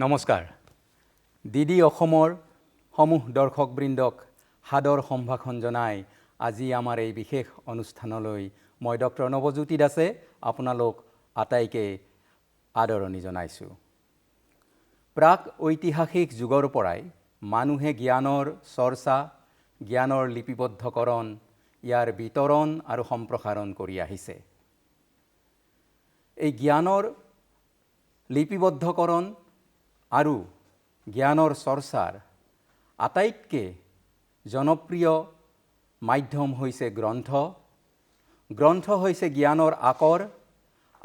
নমস্কাৰ। ডিডি অসমৰ সমূহ দৰ্শকবৃন্দক সাদৰ সম্ভাষণ জনাই আজি আমাৰ এই বিশেষ অনুষ্ঠানলৈ মই ডক্টৰ নৱজ্যোতি দাসে আপোনালোক আটাইকে আদৰণি জনাইছোঁ। প্ৰাক ঐতিহাসিক যুগৰ পৰাই মানুহে জ্ঞানৰ চৰ্চা, জ্ঞানৰ লিপিবদ্ধকৰণ, ইয়াৰ বিতৰণ আৰু সম্প্ৰসাৰণ কৰি আহিছে। এই জ্ঞানৰ লিপিবদ্ধকৰণ আৰু জ্ঞানৰ চৰ্চাৰ আটাইতকৈ জনপ্ৰিয় মাধ্যম হৈছে গ্ৰন্থ। গ্ৰন্থ হৈছে জ্ঞানৰ আকৰ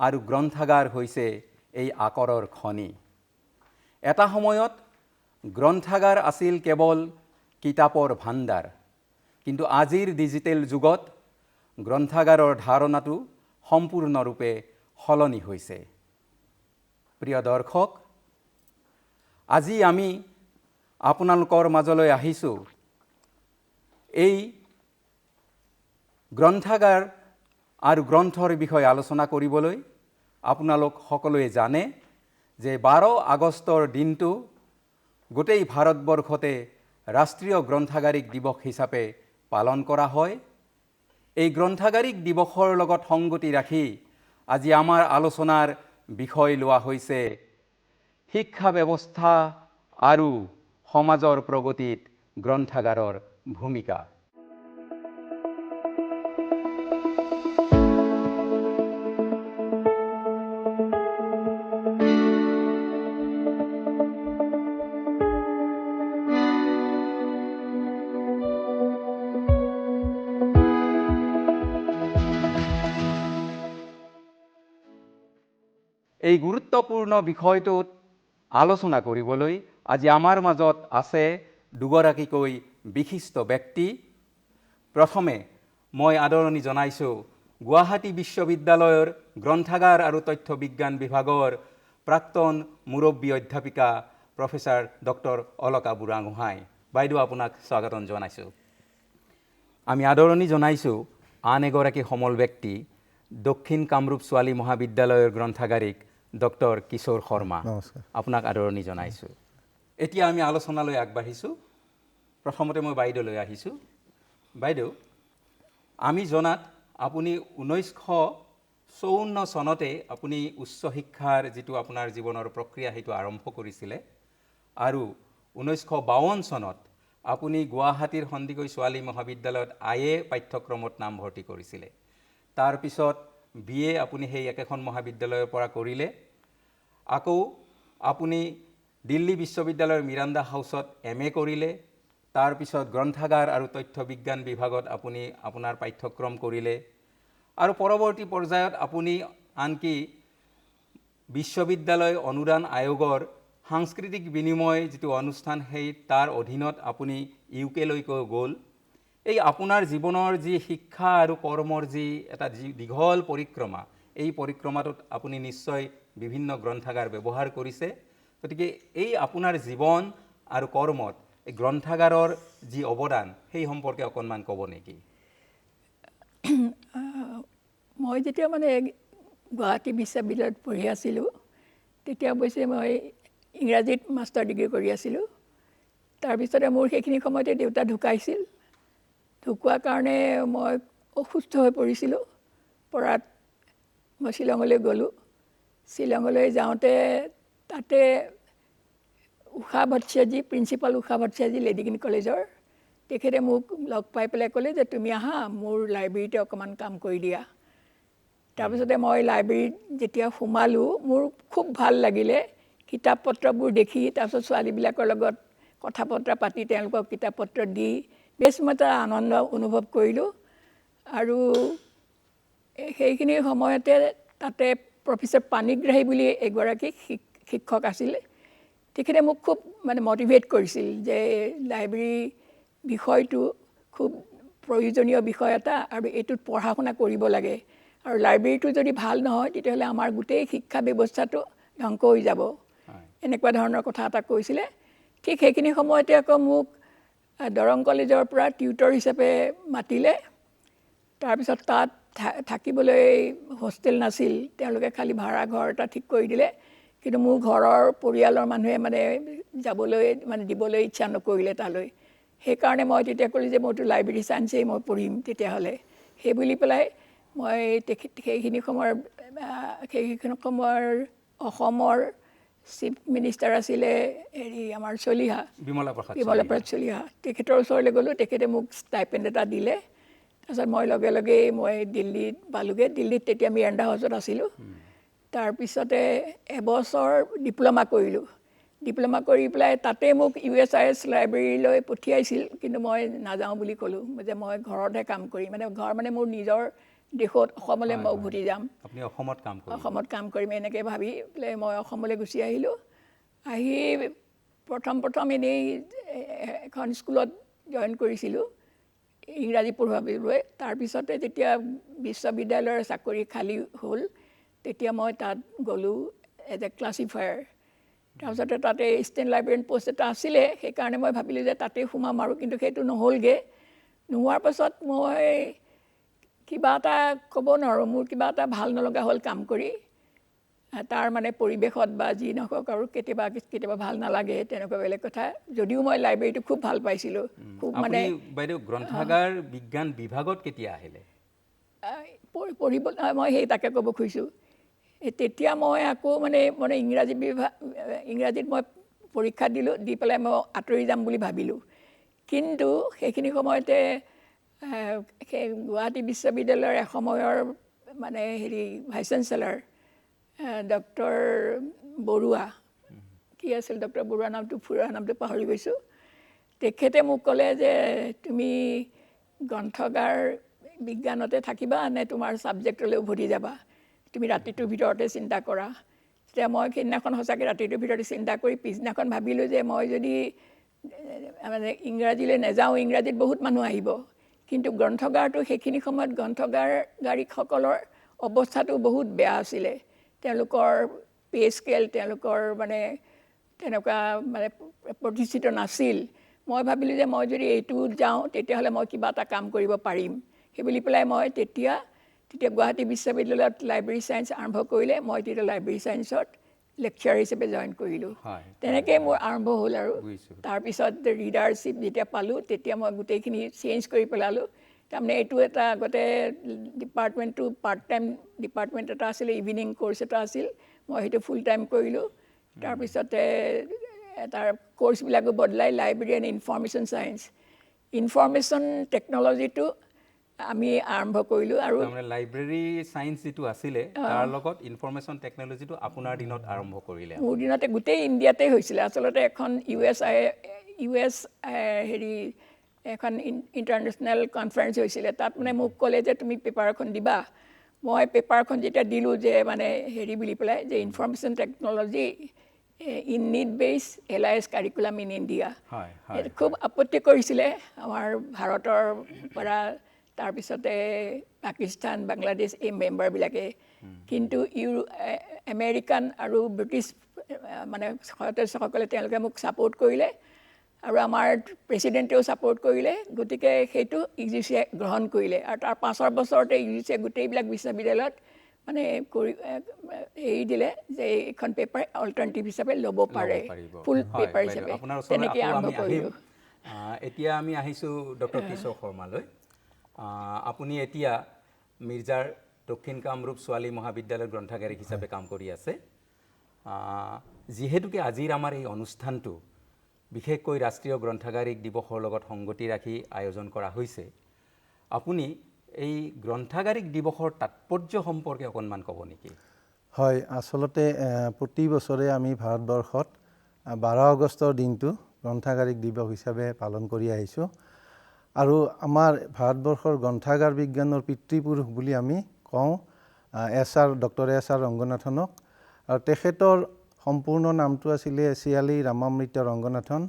আৰু গ্ৰন্থাগাৰ হৈছে এই আকৰৰ খনি। এটা সময়ত গ্ৰন্থাগাৰ আছিল কেৱল কিতাপৰ ভাণ্ডাৰ, কিন্তু আজিৰ ডিজিটেল যুগত গ্ৰন্থাগাৰৰ ধাৰণাটো সম্পূৰ্ণৰূপে সলনি হৈছে। প্ৰিয় দৰ্শক, আজি আমি আপোনালোকৰ মাজলৈ আহিছোঁ এই গ্ৰন্থাগাৰ আৰু গ্ৰন্থৰ বিষয়ে আলোচনা কৰিবলৈ। আপোনালোক সকলোৱে জানে যে 12 আগষ্টৰ দিনটো গোটেই ভাৰতবৰ্ষতে ৰাষ্ট্ৰীয় গ্ৰন্থাগাৰিক দিৱস হিচাপে পালন কৰা হয়। এই গ্ৰন্থাগাৰিক দিৱসৰ লগত সংগতি ৰাখি আজি আমাৰ আলোচনাৰ বিষয় লোৱা হৈছে শিক্ষা ব্যৱস্থা আৰু সমাজৰ প্ৰগতিত গ্ৰন্থাগাৰৰ ভূমিকা। এই গুৰুত্বপূৰ্ণ বিষয়টোত আলোচনা কৰিবলৈ আজি আমাৰ মাজত আছে দুগৰাকীকৈ বিশিষ্ট ব্যক্তি। প্ৰথমে মই আদৰণি জনাইছোঁ গুৱাহাটী বিশ্ববিদ্যালয়ৰ গ্ৰন্থাগাৰ আৰু তথ্য বিজ্ঞান বিভাগৰ প্ৰাক্তন মুৰব্বী অধ্যাপিকা প্ৰফেচাৰ ডক্টৰ অলকা বুঢ়াগোহাঁই বাইদেউ, আপোনাক স্বাগতম জনাইছোঁ। আমি আদৰণি জনাইছোঁ আন এগৰাকী সমল ব্যক্তি দক্ষিণ কামৰূপ ছোৱালী মহাবিদ্যালয়ৰ গ্ৰন্থাগাৰিক ডক্টৰ কিশোৰ শৰ্মা, আপোনাক আদৰণি জনাইছোঁ। এতিয়া আমি আলোচনালৈ আগবাঢ়িছোঁ। প্ৰথমতে মই বাইদেউলৈ আহিছোঁ। বাইদেউ, আমি জনাত আপুনি 1954 চনতে আপুনি উচ্চ শিক্ষাৰ যিটো আপোনাৰ জীৱনৰ প্ৰক্ৰিয়া সেইটো আৰম্ভ কৰিছিলে আৰু 1952 চনত আপুনি গুৱাহাটীৰ সন্দিকৈ ছোৱালী মহাবিদ্যালয়ত IA পাঠ্যক্ৰমত নামভৰ্তি কৰিছিলে। তাৰপিছত BA আপুনি সেই একেখন মহাবিদ্যালয়ৰ পৰা কৰিলে। আকৌ আপুনি দিল্লী বিশ্ববিদ্যালয়ৰ মিৰাণ্ডা হাউচত MA কৰিলে। তাৰপিছত গ্ৰন্থাগাৰ আৰু তথ্য বিজ্ঞান বিভাগত আপুনি আপোনাৰ পাঠ্যক্ৰম কৰিলে আৰু পৰৱৰ্তী পৰ্যায়ত আপুনি আনকি বিশ্ববিদ্যালয় অনুদান আয়োগৰ সাংস্কৃতিক বিনিময় যিটো অনুষ্ঠান সেই তাৰ অধীনত আপুনি UK লৈকে গ'ল। এই আপোনাৰ জীৱনৰ যি শিক্ষা আৰু কৰ্মৰ যি এটা দীঘল পৰিক্ৰমা, এই পৰিক্ৰমাটোত আপুনি নিশ্চয় বিভিন্ন গ্ৰন্থাগাৰ ব্যৱহাৰ কৰিছে। গতিকে এই আপোনাৰ জীৱন আৰু কৰ্মত এই গ্ৰন্থাগাৰৰ যি অৱদান সেই সম্পৰ্কে অকণমান ক'ব নেকি? মই যেতিয়া গুৱাহাটী বিশ্ববিদ্যালয়ত পঢ়ি আছিলোঁ, তেতিয়া অৱশ্যে মই ইংৰাজীত মাষ্টাৰ ডিগ্ৰী কৰি আছিলোঁ। তাৰপিছতে মোৰ সেইখিনি সময়তে দেউতা ঢুকাইছিল। ঢুকোৱাৰ কাৰণে মই অসুস্থ হৈ পৰিছিলোঁ। পৰাত মই শ্বিলঙলৈ গ'লোঁ। শ্বিলঙলৈ যাওঁতে তাতে ঊষা ভট্টাচাৰ্যী, প্ৰিন্সিপাল ঊষা ভট্টাচাৰ্যী লেডিকেনি কলেজৰ, তেখেতে মোক লগ পাই পেলাই ক'লে যে তুমি আহা, মোৰ লাইব্ৰেৰীতে অকণমান কাম কৰি দিয়া। তাৰপিছতে মই লাইব্ৰেৰীত যেতিয়া সোমালোঁ, মোৰ খুব ভাল লাগিলে কিতাপ পত্ৰবোৰ দেখি। তাৰপিছত ছোৱালীবিলাকৰ লগত কথা বতৰা পাতি তেওঁলোকক কিতাপ পত্ৰ দি বেছ মই এটা আনন্দ অনুভৱ কৰিলোঁ। আৰু সেইখিনি সময়তে তাতে প্ৰফেচৰ পাণিগ্ৰাহী বুলি এগৰাকী শিক্ষক আছিলে। তেখেতে মোক খুব মটিভেট কৰিছিল যে লাইব্ৰেৰী বিষয়টো খুব প্ৰয়োজনীয় বিষয় এটা আৰু এইটোত পঢ়া শুনা কৰিব লাগে, আৰু লাইব্ৰেৰীটো যদি ভাল নহয় তেতিয়াহ'লে আমাৰ গোটেই শিক্ষা ব্যৱস্থাটো ধ্বংস হৈ যাব, এনেকুৱা ধৰণৰ কথা এটা কৈছিলে। ঠিক সেইখিনি সময়তে আকৌ মোক দৰং কলেজৰ পৰা টিউটৰ হিচাপে মাতিলে। তাৰপিছত তাত থাকিবলৈ হোষ্টেল নাছিল, তেওঁলোকে খালি ভাড়া ঘৰ এটা ঠিক কৰি দিলে। কিন্তু মোৰ ঘৰৰ পৰিয়ালৰ মানুহে মানে যাবলৈ মানে দিবলৈ ইচ্ছা নকৰিলে তালৈ সেইকাৰণে মই তেতিয়া ক'লোঁ যে মইতো লাইব্ৰেৰী চায়েন্সেই মই পঢ়িম তেতিয়াহ'লে সেই বুলি পেলাই মই সেইখিনি সময়ৰ অসমৰ চিফ মিনিষ্টাৰ আছিলে হেৰি আমাৰ চলিহা বিমলা প্ৰসাদ চলিহা তেখেতৰ ওচৰলৈ গ'লোঁ তেখেতে মোক ষ্টাইপেণ্ড এটা দিলে তাৰপিছত মই লগে লগেই মই দিল্লীত পালোঁগৈ দিল্লীত তেতিয়া মিৰাণ্ডা হাউচত আছিলোঁ তাৰপিছতে এবছৰ ডিপ্ল'মা কৰিলোঁ ডিপ্ল'মা কৰি পেলাই তাতে মোক USIS লাইব্ৰেৰীলৈ পঠিয়াইছিল কিন্তু মই নাযাওঁ বুলি ক'লোঁ যে মই ঘৰতহে কাম কৰিম মানে ঘৰ মানে মোৰ নিজৰ দেশত অসমলৈ মই উভতি যাম আপুনি অসমত কাম কৰিম এনেকৈ ভাবি পেলাই মই অসমলৈ গুচি আহিলোঁ আহি প্ৰথম এনেই এখন স্কুলত জইন কৰিছিলোঁ ইংৰাজী পঢ়ুৱাবলৈ তাৰপিছতে যেতিয়া বিশ্ববিদ্যালয়ৰ চাকৰি খালী হ'ল তেতিয়া মই তাত গ'লোঁ এজ এ ক্লাছিফায়াৰ তাৰপিছতে তাতে ষ্টেট লাইব্ৰেৰীয়ান পোষ্ট এটা আছিলে সেইকাৰণে মই ভাবিলোঁ যে তাতে সোমাম আৰু কিন্তু সেইটো নহ'লগৈ নোহোৱাৰ পাছত মই কিবা এটা ক'ব নোৱাৰোঁ মোৰ কিবা এটা ভাল নলগা হ'ল কাম কৰি তাৰ মানে পৰিৱেশত বা যি নহওক আৰু কেতিয়াবা ভাল নালাগে তেনেকুৱা বেলেগ কথা যদিও মই লাইব্ৰেৰীটো খুব ভাল পাইছিলোঁ খুব মানে বাইদেউ গ্ৰন্থাগাৰ বিজ্ঞান বিভাগত কেতিয়া আহিলে পঢ়িব মই সেই তাকে ক'ব খুজিছোঁ তেতিয়া মই আকৌ মানে ইংৰাজীত মই পৰীক্ষা দিলোঁ দি পেলাই মই আঁতৰি যাম বুলি ভাবিলোঁ কিন্তু সেইখিনি সময়তে সেই গুৱাহাটী বিশ্ববিদ্যালয়ৰ এসময়ৰ মানে হেৰি ভাইচ চেঞ্চেলৰ ডক্টৰ বৰুৱা কি আছিল ডক্টৰ বৰুৱা নামটো পাহৰি গৈছোঁ তেখেতে মোক ক'লে যে তুমি গ্ৰন্থাগাৰ বিজ্ঞানতে থাকিবা নে তোমাৰ ছাবজেক্টলৈ উভতি যাবা তুমি ৰাতিটোৰ ভিতৰতে চিন্তা কৰা তেতিয়া মই সেইদিনাখন সঁচাকৈ ৰাতিটোৰ ভিতৰতে চিন্তা কৰি পিছদিনাখন ভাবিলোঁ যে মই যদি মানে ইংৰাজীলৈ নাযাওঁ ইংৰাজীত বহুত মানুহ আহিব কিন্তু গ্ৰন্থাগাৰটো সেইখিনি সময়ত গ্ৰন্থাগাৰিকসকলৰ অৱস্থাটো বহুত বেয়া আছিলে তেওঁলোকৰ পে স্কেল তেওঁলোকৰ মানে তেনেকুৱা মানে প্ৰতিষ্ঠিত নাছিল মই ভাবিলোঁ যে মই যদি এইটোত যাওঁ তেতিয়াহ'লে মই কিবা এটা কাম কৰিব পাৰিম সেই বুলি পেলাই মই তেতিয়া গুৱাহাটী বিশ্ববিদ্যালয়ত লাইব্ৰেৰী চায়েন্স আৰম্ভ কৰিলে মই তেতিয়া লাইব্ৰেৰী চায়েন্সত লেকচাৰ হিচাপে জইন কৰিলোঁ তেনেকৈ মোৰ আৰম্ভ হ'ল আৰু তাৰপিছত ৰিডাৰশ্বিপ যেতিয়া পালোঁ তেতিয়া মই গোটেইখিনি চেঞ্জ কৰি পেলালোঁ তাৰমানে এইটো এটা আগতে ডিপাৰ্টমেণ্টটো পাৰ্ট টাইম ডিপাৰ্টমেণ্ট এটা আছিলে ইভিনিং ক'ৰ্ছ এটা আছিল মই সেইটো ফুল টাইম কৰিলোঁ তাৰপিছতে তাৰ ক'ৰ্ছবিলাকো বদলাই library and information science information টেকন'লজিটো আমি আৰম্ভ কৰিলোঁ আৰু লাইব্ৰেৰী চায়েন্স যিটো আছিলে তাৰ লগত ইনফৰমেশ্যন টেকন'লজিটো আপোনাৰ দিনত আৰম্ভ কৰিলে মোৰ দিনতে গোটেই ইণ্ডিয়াতে হৈছিলে আচলতে এখন US হেৰি এখন ইণ্টাৰনেশ্যনেল কনফাৰেঞ্চ হৈছিলে তাত মানে মোক ক'লে যে তুমি পেপাৰ এখন দিবা মই পেপাৰখন যেতিয়া দিলোঁ যে মানে হেৰি বুলি পেলাই যে ইনফৰমেশ্যন টেকন'লজি ইন নিড বেছ LIS কাৰিকুলাম ইন ইণ্ডিয়া খুব আপত্তি কৰিছিলে আমাৰ ভাৰতৰ পৰা তাৰপিছতে পাকিস্তান বাংলাদেশ এই মেম্বাৰবিলাকে কিন্তু আমেৰিকান আৰু ব্ৰিটিছ মানে সদস্যসকলে তেওঁলোকে মোক ছাপোৰ্ট কৰিলে আৰু আমাৰ প্ৰেছিডেণ্টেও ছাপোৰ্ট কৰিলে গতিকে সেইটো ইউজিচিয়ে গ্ৰহণ কৰিলে আৰু তাৰ পাছৰ বছৰতে ইউজিচিয়ে গোটেইবিলাক বিশ্ববিদ্যালয়ত মানে হেৰি দিলে যে এইখন পেপাৰ অল্টাৰনেটিভ হিচাপে ল'ব পাৰে ফুল পেপাৰ হিচাপে তেনেকৈ আৰম্ভ কৰিলোঁ এতিয়া আমি আহিছোঁ ডক্টৰ কিশোৰ শৰ্মালৈ আপুনি এতিয়া মিৰ্জাৰ দক্ষিণ কামৰূপ ছোৱালী মহাবিদ্যালয়ৰ গ্ৰন্থাগাৰিক হিচাপে কাম কৰি আছে যিহেতুকে আজিৰ আমাৰ এই অনুষ্ঠানটো বিশেষকৈ ৰাষ্ট্ৰীয় গ্ৰন্থাগাৰিক দিৱসৰ লগত সংগতি ৰাখি আয়োজন কৰা হৈছে আপুনি এই গ্ৰন্থাগাৰিক দিৱসৰ তাৎপৰ্য সম্পৰ্কে অকণমান ক'ব নেকি হয় আচলতে প্ৰতি বছৰে আমি ভাৰতবৰ্ষত 12 আগষ্টৰ দিনটো গ্ৰন্থাগাৰিক দিৱস হিচাপে পালন কৰি আহিছোঁ আৰু আমাৰ ভাৰতবৰ্ষৰ গ্ৰন্থাগাৰ বিজ্ঞানৰ পিতৃপুৰুষ বুলি আমি কওঁ ডক্টৰ SR ৰংগনাথনক আৰু তেখেতৰ সম্পূৰ্ণ নামটো আছিলে চিয়ালী ৰামামৃত ৰংগনাথন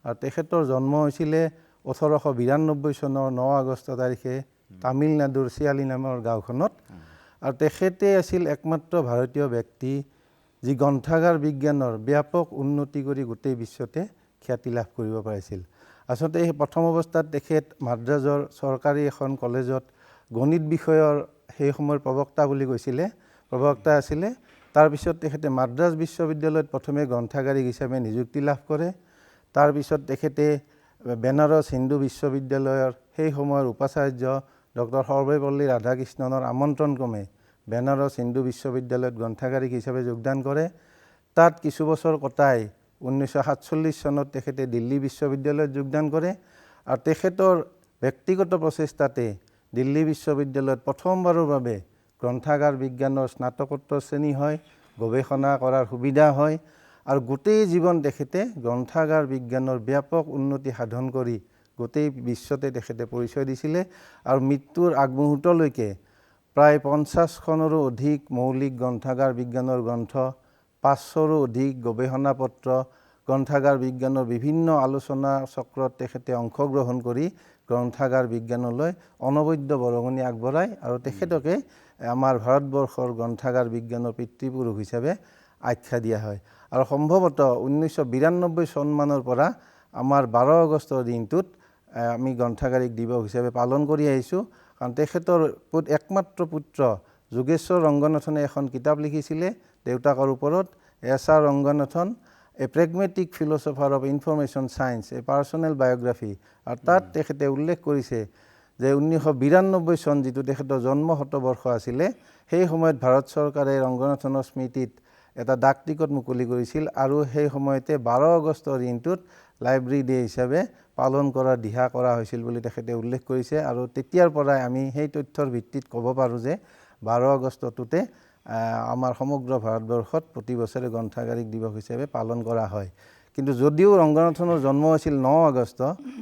আৰু তেখেতৰ জন্ম হৈছিলে 1892 চনৰ 9 আগষ্ট তাৰিখে তামিলনাডুৰ চিয়ালী নামৰ গাঁওখনত আৰু তেখেতে আছিল একমাত্ৰ ভাৰতীয় ব্যক্তি যি গ্ৰন্থাগাৰ বিজ্ঞানৰ ব্যাপক উন্নতি কৰি গোটেই বিশ্বতে খ্যাতি লাভ কৰিব পাৰিছিল আচলতে এই প্ৰথম অৱস্থাত তেখেত মাদ্ৰাজৰ চৰকাৰী এখন কলেজত গণিত বিষয়ৰ সেই সময়ৰ প্ৰবক্তা বুলি কৈছিলে প্ৰবক্তা আছিলে তাৰপিছত তেখেতে মাদ্ৰাজ বিশ্ববিদ্যালয়ত প্ৰথমে গ্ৰন্থাগাৰিক হিচাপে নিযুক্তি লাভ কৰে। তাৰপিছত তেখেতে বেনাৰস হিন্দু বিশ্ববিদ্যালয়ৰ সেই সময়ৰ উপাচাৰ্য ডক্টৰ সৰ্বেপল্লী ৰাধাকৃষ্ণনৰ আমন্ত্ৰণক্ৰমে বেনাৰস হিন্দু বিশ্ববিদ্যালয়ত গ্ৰন্থাগাৰিক হিচাপে যোগদান কৰে। তাত কিছু বছৰ কটাই 1947 চনত তেখেতে দিল্লী বিশ্ববিদ্যালয়ত যোগদান কৰে আৰু তেখেতৰ ব্যক্তিগত প্ৰচেষ্টাতে দিল্লী বিশ্ববিদ্যালয়ত প্ৰথমবাৰৰ বাবে গ্ৰন্থাগাৰ বিজ্ঞানৰ স্নাতকোত্তৰ শ্ৰেণী হয়, গৱেষণা কৰাৰ সুবিধা হয় আৰু গোটেই জীৱন তেখেতে গ্ৰন্থাগাৰ বিজ্ঞানৰ ব্যাপক উন্নতি সাধন কৰি গোটেই বিশ্বতে তেখেতে পৰিচয় দিছিলে আৰু মৃত্যুৰ আগমুহূৰ্তলৈকে প্ৰায় 50খনৰো অধিক মৌলিক গ্ৰন্থাগাৰ বিজ্ঞানৰ গ্ৰন্থ, 500ৰো অধিক গৱেষণা পত্ৰ, গ্ৰন্থাগাৰ বিজ্ঞানৰ বিভিন্ন আলোচনা চক্ৰত তেখেতে অংশগ্ৰহণ কৰি গ্ৰন্থাগাৰ বিজ্ঞানলৈ অনবদ্য বৰঙণি আগবঢ়ায় আৰু তেখেতকে আমাৰ ভাৰতবৰ্ষৰ গ্ৰন্থাগাৰ বিজ্ঞানৰ পিতৃপুৰুষ হিচাপে আখ্যা দিয়া হয়। আৰু সম্ভৱতঃ 1992 চনমানৰ পৰা আমাৰ 12 আগষ্টৰ দিনটোত আমি গ্ৰন্থাগাৰিক দিৱস হিচাপে পালন কৰি আহিছোঁ। কাৰণ তেখেতৰ একমাত্ৰ পুত্ৰ যোগেশ্বৰ ৰংগনাথনে এখন কিতাপ লিখিছিলে দেউতাকৰ ওপৰত, S R. Ranganathan, a pragmatic philosopher of information science, a personal biography. আৰু তাত তেখেতে উল্লেখ কৰিছে যে 1992 চন যিটো তেখেতৰ জন্ম শতবৰ্ষ আছিলে, সেই সময়ত ভাৰত চৰকাৰে ৰংগনাথনৰ স্মৃতিত এটা ডাক টিকট মুকলি কৰিছিল আৰু সেই সময়তে 12 আগষ্টৰ দিনটোত লাইব্ৰেৰী ডে হিচাপে পালন কৰাৰ দিহা কৰা হৈছিল বুলি তেখেতে উল্লেখ কৰিছে। আৰু তেতিয়াৰ পৰাই আমি সেই তথ্যৰ ভিত্তিত ক'ব পাৰোঁ যে 12 আগষ্টটোতে আমাৰ সমগ্ৰ ভাৰতবৰ্ষত প্ৰতি বছৰে গ্ৰন্থাগাৰিক দিৱস হিচাপে পালন কৰা হয়। কিন্তু যদিও ৰংগনাথনৰ জন্ম হৈছিল 9 আগষ্ট,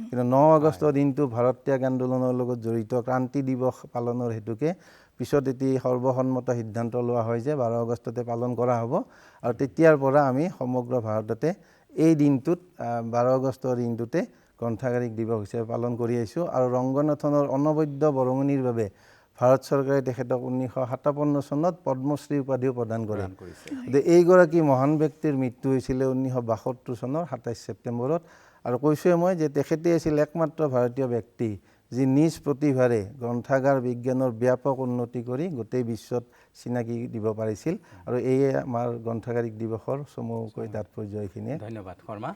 কিন্তু 9 আগষ্টৰ দিনটো ভাৰত ত্যাগ আন্দোলনৰ লগত জড়িত ক্ৰান্তি দিৱস পালনৰ হেতুকে পিছত এটি সৰ্বসন্মত সিদ্ধান্ত লোৱা হয় যে 12 আগষ্টতে পালন কৰা হ'ব। আৰু তেতিয়াৰ পৰা আমি সমগ্ৰ ভাৰততে এই দিনটোত 12 আগষ্টৰ দিনটোতে গ্ৰন্থাগাৰিক দিৱস হিচাপে পালন কৰি আহিছোঁ। আৰু ৰংগনাথনৰ অনবদ্য বৰঙণিৰ বাবে ভাৰত চৰকাৰে তেখেতক 1957 চনত পদ্মশ্ৰী উপাধিও প্ৰদান কৰে। এইগৰাকী মহান ব্যক্তিৰ মৃত্যু হৈছিলে 1972 চনৰ 27 ছেপ্টেম্বৰত। আৰু কৈছোঁৱে মই যে তেখেতে আছিল একমাত্ৰ ভাৰতীয় ব্যক্তি যি নিজ প্ৰতিভাৰে গ্ৰন্থাগাৰ বিজ্ঞানৰ ব্যাপক উন্নতি কৰি গোটেই বিশ্বত চিনাকি দিব পাৰিছিল। আৰু এয়ে আমাৰ গ্ৰন্থাগাৰিক দিৱসৰ চমুকৈ তাৎপৰ্য এইখিনিয়ে। ধন্যবাদ শৰ্মা।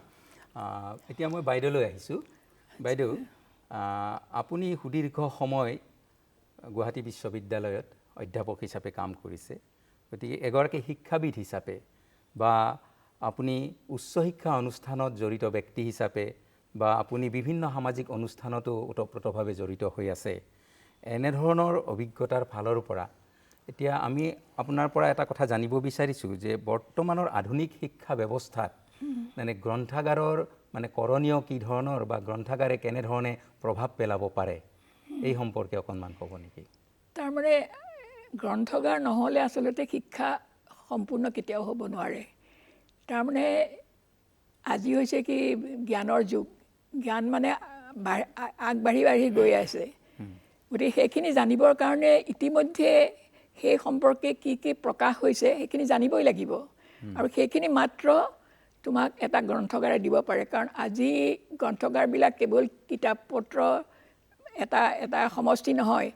এতিয়া মই বাইদেউলৈ আহিছোঁ। বাইদেউ, আপুনি সুদীৰ্ঘ সময় গুৱাহাটী বিশ্ববিদ্যালয়ত অধ্যাপক হিচাপে কাম কৰিছে। গতিকে এগৰাকী শিক্ষাবিদ হিচাপে বা আপুনি উচ্চ শিক্ষা অনুষ্ঠানত জড়িত ব্যক্তি হিচাপে বা আপুনি বিভিন্ন সামাজিক অনুষ্ঠানতো ওতঃপ্ৰোতভাৱে জড়িত হৈ আছে, এনেধৰণৰ অভিজ্ঞতাৰ ফালৰ পৰা এতিয়া আমি আপোনাৰ পৰা এটা কথা জানিব বিচাৰিছোঁ যে বৰ্তমানৰ আধুনিক শিক্ষা ব্যৱস্থাত মানে গ্ৰন্থাগাৰৰ মানে কৰণীয় কি ধৰণৰ বা গ্ৰন্থাগাৰে কেনেধৰণে প্ৰভাৱ পেলাব পাৰে, এই সম্পৰ্কে অকণমান ক'ব নেকি? তাৰমানে গ্ৰন্থাগাৰ নহ'লে আচলতে শিক্ষা সম্পূৰ্ণ কেতিয়াও হ'ব নোৱাৰে। তাৰমানে আজি হৈছে কি জ্ঞানৰ যুগ, জ্ঞান মানে আগবাঢ়ি বাঢ়ি গৈ আছে। গতিকে সেইখিনি জানিবৰ কাৰণে ইতিমধ্যে সেই সম্পৰ্কে কি কি প্ৰকাশ হৈছে সেইখিনি জানিবই লাগিব। আৰু সেইখিনি মাত্ৰ তোমাক এটা গ্ৰন্থাগাৰে দিব পাৰে। কাৰণ আজি গ্ৰন্থাগাৰবিলাক কেৱল কিতাপ পত্ৰ এটা সমষ্টি নহয়,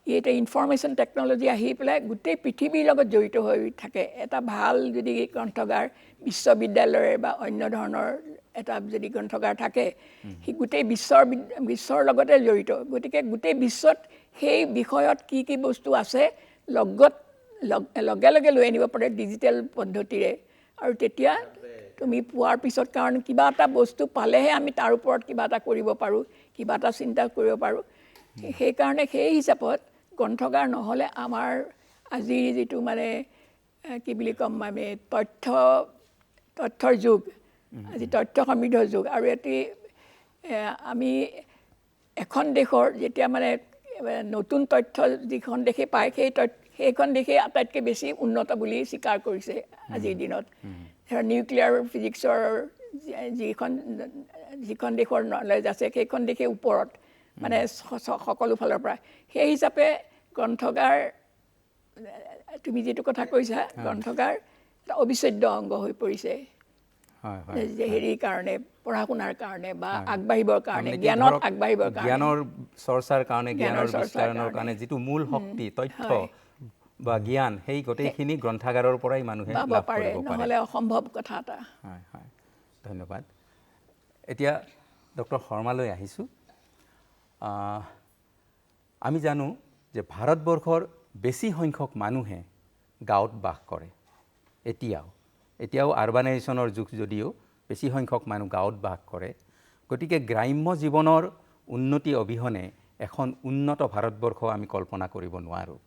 ই এটা ইনফৰমেশ্যন টেকন'লজি আহি পেলাই গোটেই পৃথিৱীৰ লগত জড়িত হৈ থাকে। এটা ভাল যদি গ্ৰন্থাগাৰ বিশ্ববিদ্যালয়ৰ বা অন্য ধৰণৰ এটা যদি গ্ৰন্থাগাৰ থাকে, সি গোটেই বিশ্বৰ লগতে জড়িত। গতিকে গোটেই বিশ্বত সেই বিষয়ত কি কি বস্তু আছে লগে লগে লৈ আনিব পাৰে ডিজিটেল পদ্ধতিৰে। আৰু তেতিয়া তুমি পোৱাৰ পিছত, কাৰণ কিবা এটা বস্তু পালেহে আমি তাৰ ওপৰত কিবা এটা কৰিব পাৰোঁ, কিবা এটা চিন্তা কৰিব পাৰোঁ। সেইকাৰণে সেই হিচাপত গ্ৰন্থাগাৰ নহ'লে আমাৰ আজিৰ যিটো মানে কি বুলি ক'ম, মানে তথ্যৰ যুগ, আজি তথ্য সমৃদ্ধৰ যুগ। আৰু আমি এখন দেশৰ যেতিয়া মানে নতুন তথ্য যিখন দেশে পায় সেইখন দেশে আটাইতকৈ বেছি উন্নত বুলি স্বীকাৰ কৰিছে আজিৰ দিনত। নিউক্লিয়াৰ ফিজিক্সৰ যিখন দেশৰ নলেজ আছে সেইখন দেশে ওপৰত মানে সকলো ফালৰ পৰা। সেই হিচাপে গ্ৰন্থাগাৰ, তুমি যিটো কথা কৈছা, গ্ৰন্থাগাৰ এটা অবিচ্ছেদ্য অংগ হৈ পৰিছে হেৰিৰ কাৰণে, পঢ়া শুনাৰ কাৰণে বা আগবাঢ়িবৰ কাৰণে, জ্ঞানত আগবাঢ়িবৰ কাৰণে, জ্ঞানৰ চৰ্চাৰ কাৰণে, জ্ঞানৰ বিস্তাৰণৰ কাৰণে যিটো মূল শক্তি তথ্য বা জ্ঞান সেই গোটেইখিনি গ্ৰন্থাগাৰৰ পৰাই মানুহে পাব লাভ পাৰে, কৰিব পাৰে। নহ'লে অসম্ভৱ কথা এটা। হয় হয়, ধন্যবাদ। এতিয়া ডক্টৰ শৰ্মালৈ আহিছোঁ। আমি জানো যে ভাৰতবৰ্ষৰ বেছি সংখ্যক মানুহে গাঁৱত বাস কৰে। এতিয়াও আৰবানাইজেশ্যনৰ যুগ যদিও বেছি সংখ্যক মানুহ গাঁৱত বাস কৰে। গতিকে গ্ৰাম্য জীৱনৰ উন্নতি অবিহনে এখন উন্নত ভাৰতবৰ্ষ আমি কল্পনা কৰিব নোৱাৰোঁ।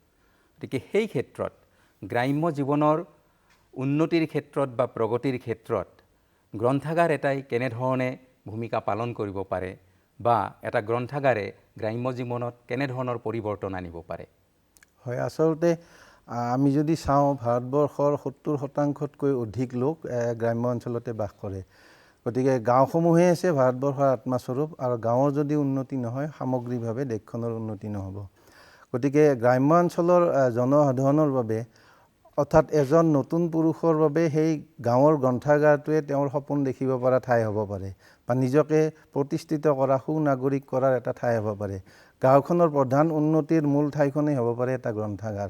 গতিকে সেই ক্ষেত্ৰত গ্ৰাম্য জীৱনৰ উন্নতিৰ ক্ষেত্ৰত বা প্ৰগতিৰ ক্ষেত্ৰত গ্ৰন্থাগাৰ এটাই কেনেধৰণে ভূমিকা পালন কৰিব পাৰে বা এটা গ্ৰন্থাগাৰে গ্ৰাম্য জীৱনত কেনেধৰণৰ পৰিৱৰ্তন আনিব পাৰে? হয়, আচলতে আমি যদি চাওঁ ভাৰতবৰ্ষৰ 70% অধিক লোক গ্ৰাম্য অঞ্চলতে বাস কৰে। গতিকে গাঁওসমূহেই আছে ভাৰতবৰ্ষৰ আত্মাস্বৰূপ, আৰু গাঁৱৰ যদি উন্নতি নহয় সামগ্ৰিকভাৱে দেশখনৰ উন্নতি নহ'ব। গতিকে গ্ৰাম্য অঞ্চলৰ জনসাধাৰণৰ বাবে, অৰ্থাৎ এজন নতুন পুৰুষৰ বাবে সেই গাঁৱৰ গ্ৰন্থাগাৰটোৱে তেওঁৰ সপোন দেখিব পৰা ঠাই হ'ব পাৰে, বা নিজকে প্ৰতিষ্ঠিত কৰা সুনাগৰিক কৰাৰ এটা ঠাই হ'ব পাৰে। গাঁওখনৰ প্ৰধান উন্নতিৰ মূল ঠাইখনেই হ'ব পাৰে এটা গ্ৰন্থাগাৰ।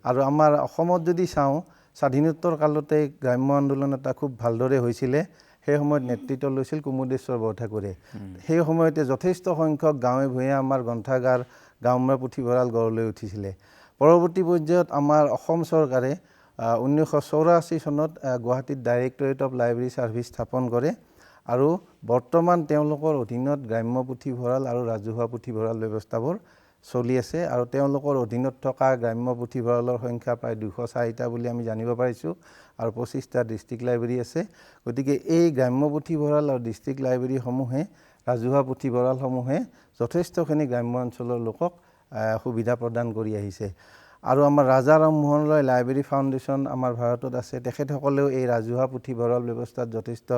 আৰু আমাৰ অসমত যদি চাওঁ, স্বাধীনোত্তৰ কালতে গ্ৰাম্য আন্দোলন এটা খুব ভালদৰে হৈছিলে। সেই সময়ত নেতৃত্ব লৈছিল কুমুদেশ্বৰ বৰঠাকুৰে। সেই সময়তে যথেষ্ট সংখ্যক গাঁৱে ভূঞে আমাৰ গ্ৰন্থাগাৰ, গ্ৰাম্য পুথিভঁৰাল গঢ় লৈ উঠিছিলে। পৰৱৰ্তী পৰ্যায়ত আমাৰ অসম চৰকাৰে 1984 চনত গুৱাহাটীত ডাইৰেক্টৰেট অফ লাইব্ৰেৰী ছাৰ্ভিচ স্থাপন কৰে, আৰু বৰ্তমান তেওঁলোকৰ অধীনত গ্ৰাম্য পুথিভঁৰাল আৰু ৰাজহুৱা পুথিভঁৰাল ব্যৱস্থাবোৰ চলি আছে। আৰু তেওঁলোকৰ অধীনত থকা গ্ৰাম্য পুথিভঁৰালৰ সংখ্যা প্ৰায় 204টা বুলি আমি জানিব পাৰিছোঁ, আৰু 25টা ডিষ্ট্ৰিক্ট লাইব্ৰেৰী আছে। গতিকে এই গ্ৰাম্য পুথিভঁৰাল আৰু ডিষ্ট্ৰিক্ট লাইব্ৰেৰীসমূহে, ৰাজহুৱা পুথিভঁৰালসমূহে যথেষ্টখিনি গ্ৰাম্য অঞ্চলৰ লোকক সুবিধা প্ৰদান কৰি আহিছে। আৰু আমাৰ ৰাজা ৰামমোহন ৰয় লাইব্ৰেৰী ফাউণ্ডেশ্যন আমাৰ ভাৰতত আছে। তেখেতসকলেও এই ৰাজহুৱা পুথিভঁৰাল ব্যৱস্থাত যথেষ্ট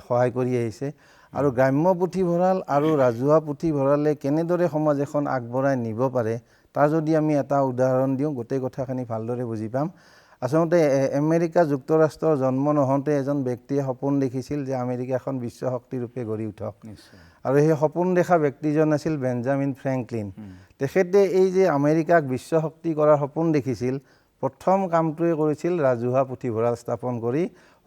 সহায় কৰি আহিছে। আৰু গ্ৰাম্য পুথিভঁৰাল আৰু ৰাজহুৱা পুথিভঁৰালে কেনেদৰে সমাজ এখন আগবঢ়াই নিব পাৰে, তাৰ যদি আমি এটা উদাহৰণ দিওঁ গোটেই কথাখিনি ভালদৰে বুজি পাম। আচলতে আমেৰিকা যুক্তৰাষ্ট্ৰৰ জন্ম নহওঁতে এজন ব্যক্তিয়ে সপোন দেখিছিল যে আমেৰিকা এখন বিশ্ব শক্তিৰূপে গঢ়ি উঠক, আৰু সেই সপোন দেখা ব্যক্তিজন আছিল বেঞ্জামিন ফ্ৰেংকলিন। তেখেতে এই যে আমেৰিকাক বিশ্ব শক্তি কৰাৰ সপোন দেখিছিল, প্ৰথম কামটোৱে কৰিছিল ৰাজহুৱা পুথিভঁৰাল স্থাপন কৰি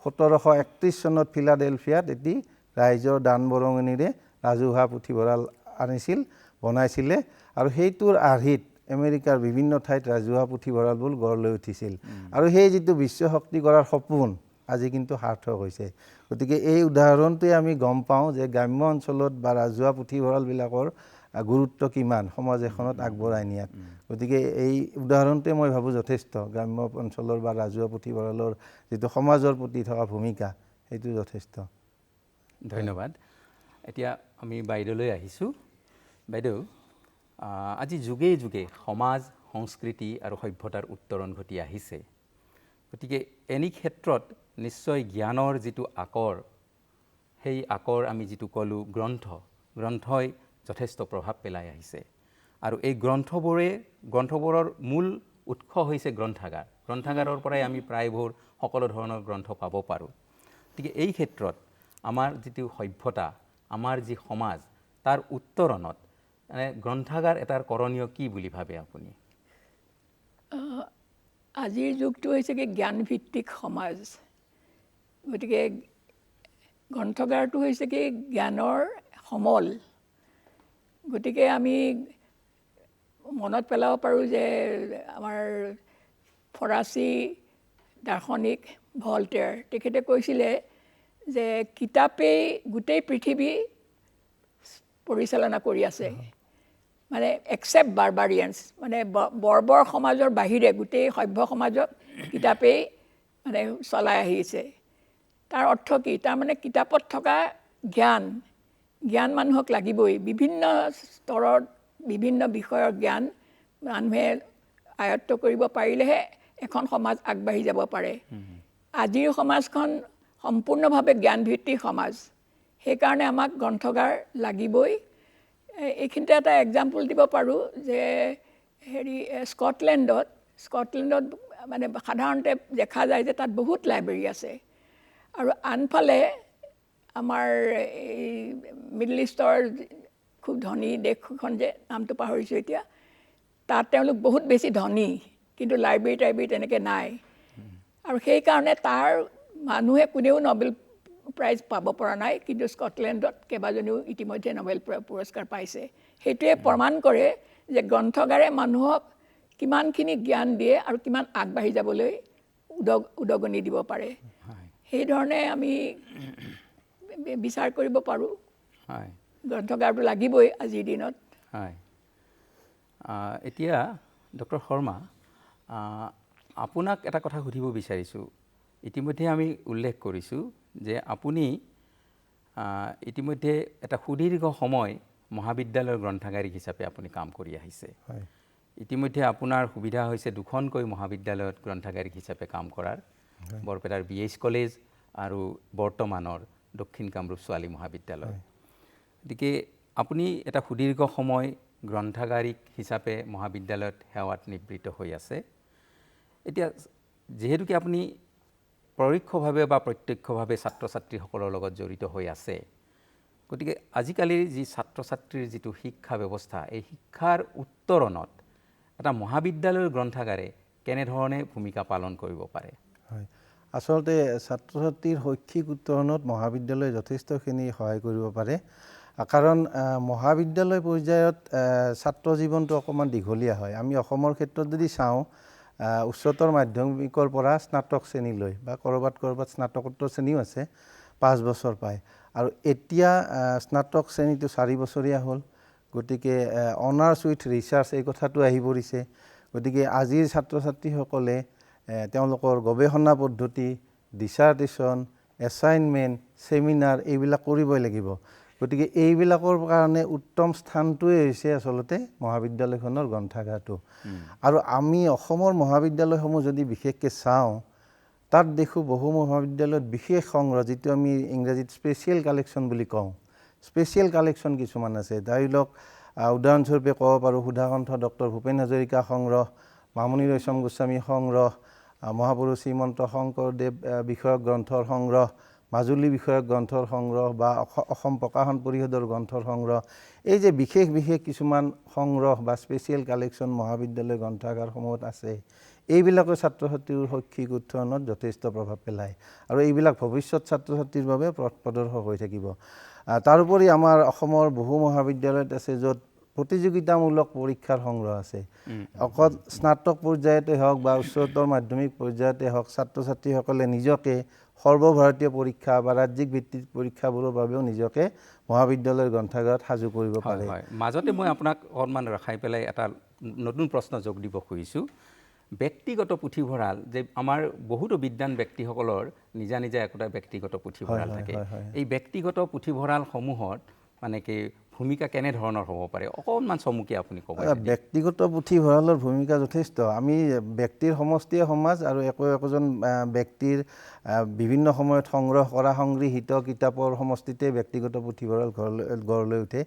1731 চনত ফিলাডেলফিয়াত এটি ৰাইজৰ দান বৰঙণিৰে ৰাজহুৱা পুথিভঁৰাল বনাইছিলে, আৰু সেইটোৰ আৰ্হিত আমেৰিকাৰ বিভিন্ন ঠাইত ৰাজহুৱা পুথিভঁৰালবোৰ গঢ় লৈ উঠিছিল। আৰু সেই যিটো বিশ্ব শক্তি কৰাৰ সপোন আজি কিন্তু সাৰ্থক হৈছে। গতিকে এই উদাহৰণটোৱে আমি গম পাওঁ যে গ্ৰাম্য অঞ্চলত বা ৰাজহুৱা পুথিভঁৰালবিলাকৰ গুৰুত্ব কিমান সমাজ এখনত আগবঢ়াই নিয়াত। গতিকে এই উদাহৰণটোৱে মই ভাবোঁ যথেষ্ট, গ্ৰাম্য অঞ্চলৰ বা ৰাজহুৱা পুথিভঁৰালৰ যিটো সমাজৰ প্ৰতি থকা ভূমিকা সেইটো যথেষ্ট। ধন্যবাদ। এতিয়া আমি বাইদেউলৈ আহিছোঁ। বাইদেউ, আজি যুগে যুগে সমাজ, সংস্কৃতি আৰু সভ্যতাৰ উত্তৰণ ঘটি আহিছে। গতিকে এনে ক্ষেত্ৰত নিশ্চয় জ্ঞানৰ যিটো আকৰ, সেই আকৰ আমি যিটো ক'লোঁ গ্ৰন্থই যথেষ্ট প্ৰভাৱ পেলাই আহিছে। আৰু এই গ্ৰন্থবোৰৰ মূল উৎস হৈছে গ্ৰন্থাগাৰৰ পৰাই আমি প্ৰায়বোৰ সকলো ধৰণৰ গ্ৰন্থ পাব পাৰোঁ। গতিকে এই ক্ষেত্ৰত আমাৰ যিটো সভ্যতা, আমাৰ যি সমাজ, তাৰ উত্তৰণত গ্ৰন্থাগাৰ এটাৰ কৰণীয় কি বুলি ভাবে আপুনি? আজিৰ যুগটো হৈছে কি জ্ঞানভিত্তিক সমাজ। গতিকে গ্ৰন্থাগাৰটো হৈছে কি জ্ঞানৰ সমল। গতিকে আমি মনত পেলাব পাৰোঁ যে আমাৰ ফৰাচী দাৰ্শনিক ভল্টেয়াৰ তেখেতে কৈছিলে যে কিতাপেই গোটেই পৃথিৱী পৰিচালনা কৰি আছে, মানে এক্সেপ্ট বাৰ্বাৰিয়ানছ, মানে বৰ্বৰ সমাজৰ বাহিৰে গোটেই সভ্য সমাজক কিতাপেই মানে চলাই আহিছে। তাৰ অৰ্থ কি? তাৰমানে কিতাপত থকা জ্ঞান মানুহক লাগিবই। বিভিন্ন স্তৰত বিভিন্ন বিষয়ৰ জ্ঞান মানুহে আয়ত্ব কৰিব পাৰিলেহে এখন সমাজ আগবাঢ়ি যাব পাৰে। আজিৰ সমাজখন সম্পূৰ্ণভাৱে জ্ঞানভিত্তিক সমাজ, সেইকাৰণে আমাক গ্ৰন্থাগাৰ লাগিবই। এইখিনিতে এটা এক্সাম্পল দিব পাৰোঁ যে স্কটলেণ্ডত মানে সাধাৰণতে দেখা যায় যে তাত বহুত লাইব্ৰেৰী আছে, আৰু আনফালে আমাৰ এই মিডল ইষ্টৰ খুব ধনী দেশখন যে নামটো পাহৰিছোঁ এতিয়া, তাত তেওঁলোক বহুত বেছি ধনী, কিন্তু লাইব্ৰেৰী তেনেকৈ নাই আৰু সেইকাৰণে তাৰ মানুহে কোনেও নবেল প্ৰাইজ পাব পৰা নাই কিন্তু স্কটলেণ্ডত কেইবাজনেও ইতিমধ্যে নবেল পুৰস্কাৰ পাইছে সেইটোৱে প্ৰমাণ কৰে যে গ্ৰন্থগাৰে মানুহক কিমানখিনি জ্ঞান দিয়ে আৰু কিমান আগবাঢ়ি যাবলৈ উদগনি দিব পাৰে সেইধৰণে আমি বিচাৰ কৰিব পাৰোঁ গ্ৰন্থগাৰটো লাগিবই আজিৰ দিনত হয় এতিয়া ডক্টৰ শৰ্মা আপোনাক এটা কথা সুধিব বিচাৰিছোঁ ইতিমধ্যে আমি উল্লেখ কৰিছোঁ যে আপুনি ইতিমধ্যে এটা সুদীৰ্ঘ সময় মহাবিদ্যালয়ৰ গ্ৰন্থাগাৰিক হিচাপে আপুনি কাম কৰি আহিছে ইতিমধ্যে আপোনাৰ সুবিধা হৈছে দুখনকৈ মহাবিদ্যালয়ত গ্ৰন্থাগাৰিক হিচাপে কাম কৰাৰ বৰপেটাৰ BH কলেজ আৰু বৰ্তমানৰ দক্ষিণ কামৰূপ ছোৱালী মহাবিদ্যালয় গতিকে আপুনি এটা সুদীৰ্ঘ সময় গ্ৰন্থাগাৰিক হিচাপে মহাবিদ্যালয়ত সেৱাত নিবৃত্ত হৈ আছে এতিয়া যেহেতুকে আপুনি পৰোক্ষভাৱে বা প্ৰত্যক্ষভাৱে ছাত্ৰ ছাত্ৰীসকলৰ লগত জড়িত হৈ আছে গতিকে আজিকালিৰ যি ছাত্ৰ ছাত্ৰীৰ যিটো শিক্ষা ব্যৱস্থা এই শিক্ষাৰ উত্তৰণত এটা মহাবিদ্যালয়ৰ গ্ৰন্থাগাৰে কেনেধৰণে ভূমিকা পালন কৰিব পাৰে হয় আচলতে ছাত্ৰ ছাত্ৰীৰ শৈক্ষিক উত্তৰণত মহাবিদ্যালয়ে যথেষ্টখিনি সহায় কৰিব পাৰে কাৰণ মহাবিদ্যালয় পৰ্যায়ত ছাত্ৰ জীৱনটো অকণমান দীঘলীয়া হয় আমি অসমৰ ক্ষেত্ৰত যদি চাওঁ উচ্চতৰ মাধ্যমিকৰ পৰা স্নাতক শ্ৰেণীলৈ বা ক'ৰবাত স্নাতকোত্তৰ শ্ৰেণীও আছে 5 বছৰ পায় আৰু এতিয়া স্নাতক শ্ৰেণীটো 4 বছৰীয়া হ'ল গতিকে অনাৰ্ছ উইথ ৰিচাৰ্চ এই কথাটো আহি পৰিছে গতিকে আজিৰ ছাত্ৰ ছাত্ৰীসকলে তেওঁলোকৰ গৱেষণা পদ্ধতি ডিচাৰ্টেশ্যন এছাইনমেণ্ট ছেমিনাৰ এইবিলাক কৰিবই লাগিব গতিকে এইবিলাকৰ কাৰণে উত্তম স্থানটোৱে হৈছে আচলতে মহাবিদ্যালয়খনৰ গ্ৰন্থাগাৰটো আৰু আমি অসমৰ মহাবিদ্যালয়সমূহ যদি বিশেষকৈ চাওঁ তাত দেখোঁ বহু মহাবিদ্যালয়ত বিশেষ সংগ্ৰহ যিটো আমি ইংৰাজীত স্পেচিয়েল কালেকশ্যন বুলি কওঁ স্পেচিয়েল কালেকশ্যন কিছুমান আছে ধৰি লওক উদাহৰণস্বৰূপে ক'ব পাৰোঁ সুধাকণ্ঠ ডক্টৰ ভূপেন হাজৰিকা সংগ্ৰহ মামণি ৰয়ছম গোস্বামী সংগ্ৰহ মহাপুৰুষ শ্ৰীমন্ত শংকৰদেৱ বিষয়ক গ্ৰন্থৰ সংগ্ৰহ মাজুলী বিষয়ক গ্ৰন্থৰ সংগ্ৰহ বা অসম প্ৰকাশন পৰিষদৰ গ্ৰন্থৰ সংগ্ৰহ এই যে বিশেষ কিছুমান সংগ্ৰহ বা স্পেচিয়েল কালেকশ্যন মহাবিদ্যালয় গ্ৰন্থাগাৰসমূহত আছে এইবিলাকে ছাত্ৰ ছাত্ৰীৰ শৈক্ষিক উত্তৰণত যথেষ্ট প্ৰভাৱ পেলায় আৰু এইবিলাক ভৱিষ্যত ছাত্ৰ ছাত্ৰীৰ বাবে পথ প্ৰদৰ্শক হৈ থাকিব তাৰোপৰি আমাৰ অসমৰ বহু মহাবিদ্যালয়ত আছে য'ত প্ৰতিযোগিতামূলক পৰীক্ষাৰ সংগ্ৰহ আছে অকল স্নাতক পৰ্যায়তে হওক বা উচ্চতৰ মাধ্যমিক পৰ্যায়তে হওক ছাত্ৰ ছাত্ৰীসকলে নিজকে সৰ্বভাৰতীয় পৰীক্ষা বা ৰাজ্যিক ভিত্তিক পৰীক্ষাবোৰৰ বাবেও নিজকে মহাবিদ্যালয়ৰ গ্ৰন্থাগাৰত সাজু কৰিব পাৰে মাজতে মই আপোনাক অকণমান ৰখাই পেলাই এটা নতুন প্ৰশ্ন যোগ দিব খুজিছোঁ ব্যক্তিগত পুথিভঁৰাল যে আমাৰ বহুতো বিদ্বান ব্যক্তিসকলৰ নিজা একোটা ব্যক্তিগত পুথিভঁৰাল থাকে এই ব্যক্তিগত পুথিভঁৰালসমূহত মানে কি ভূমিকা কেনেধৰণৰ হ'ব পাৰে অকণমান চমুকৈ আপুনি ক'ব ব্যক্তিগত পুথিভঁৰালৰ ভূমিকা যথেষ্ট আমি ব্যক্তিৰ সমষ্টিয়ে সমাজ আৰু একোজন ব্যক্তিৰ বিভিন্ন সময়ত সংগ্ৰহ কৰা সংগৃহীত কিতাপৰ সমষ্টিতে ব্যক্তিগত পুথিভঁৰাল গঢ় লৈ উঠে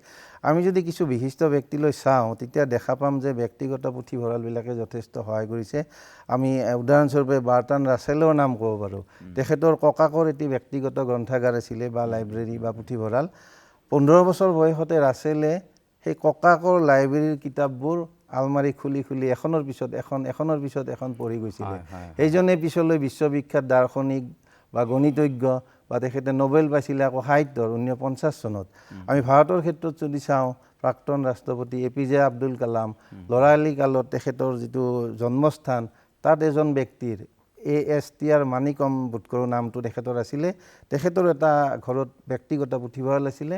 আমি যদি কিছু বিশিষ্ট ব্যক্তিলৈ চাওঁ তেতিয়া দেখা পাম যে ব্যক্তিগত পুথিভঁৰালবিলাকে যথেষ্ট সহায় কৰিছে আমি উদাহৰণস্বৰূপে বাৰ্ট্ৰাণ্ড ৰাছেলৰ নাম ক'ব পাৰোঁ তেখেতৰ ককাকৰ এটি ব্যক্তিগত গ্ৰন্থাগাৰ আছিলে বা লাইব্ৰেৰী বা পুথিভঁৰাল 15 বছৰ বয়সতে ৰাছেলে সেই ককাকৰ লাইব্ৰেৰীৰ কিতাপবোৰ আলমাৰি খুলি এখনৰ পিছত এখন পঢ়ি গৈছিলে সেইজনে পিছলৈ বিশ্ববিখ্যাত দাৰ্শনিক বা গণিতজ্ঞ বা তেখেতে নোবেল পাইছিলে আকৌ সাহিত্যৰ 1950 চনত আমি ভাৰতৰ ক্ষেত্ৰত যদি চাওঁ প্ৰাক্তন ৰাষ্ট্ৰপতি APJ আব্দুল কালাম ল'ৰালি কালত তেখেতৰ যিটো জন্মস্থান তাত এজন ব্যক্তিৰ ASTR মানিকম বোধকৰো নামটো তেখেতৰ আছিলে তেখেতৰ এটা ঘৰত ব্যক্তিগত পুথিভঁৰাল আছিলে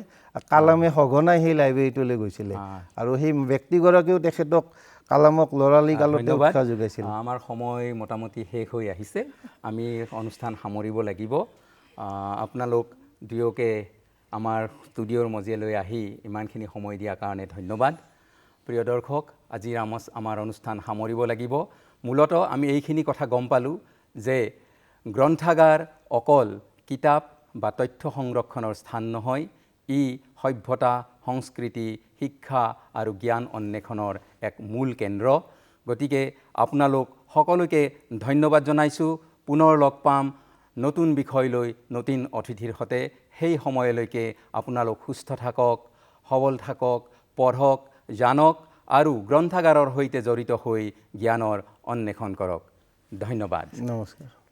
কালামে সঘনাই সেই লাইব্ৰেৰীটোলৈ গৈছিলে আৰু সেই ব্যক্তিগৰাকীও তেখেতক কালামক ল'ৰালি কালতে উৎসাহ যোগাইছিল আমাৰ সময় মোটামুটি শেষ হৈ আহিছে আমি অনুষ্ঠান সামৰিব লাগিব আপোনালোক দুয়োকে আমাৰ ষ্টুডিঅ'ৰ মজিয়ালৈ আহি ইমানখিনি সময় দিয়াৰ কাৰণে ধন্যবাদ প্ৰিয় দৰ্শক আজি আমাৰ অনুষ্ঠান সামৰিব লাগিব মূলতঃ আমি এইখিনি কথা গম পালোঁ যে গ্ৰন্থাগাৰ অকল কিতাপ বা তথ্য সংৰক্ষণৰ স্থান নহয় ই সভ্যতা সংস্কৃতি শিক্ষা আৰু জ্ঞান অন্বেষণৰ এক মূল কেন্দ্ৰ গতিকে আপোনালোক সকলোকে ধন্যবাদ জনাইছোঁ পুনৰ লগ পাম নতুন বিষয় লৈ নতুন অতিথিৰ সৈতে সেই সময়লৈকে আপোনালোক সুস্থ থাকক সবল থাকক পঢ়ক জানক আৰু গ্ৰন্থাগাৰৰ সৈতে জড়িত হৈ জ্ঞানৰ অন্বেষণ কৰক। ধন্যবাদ। নমস্কাৰ।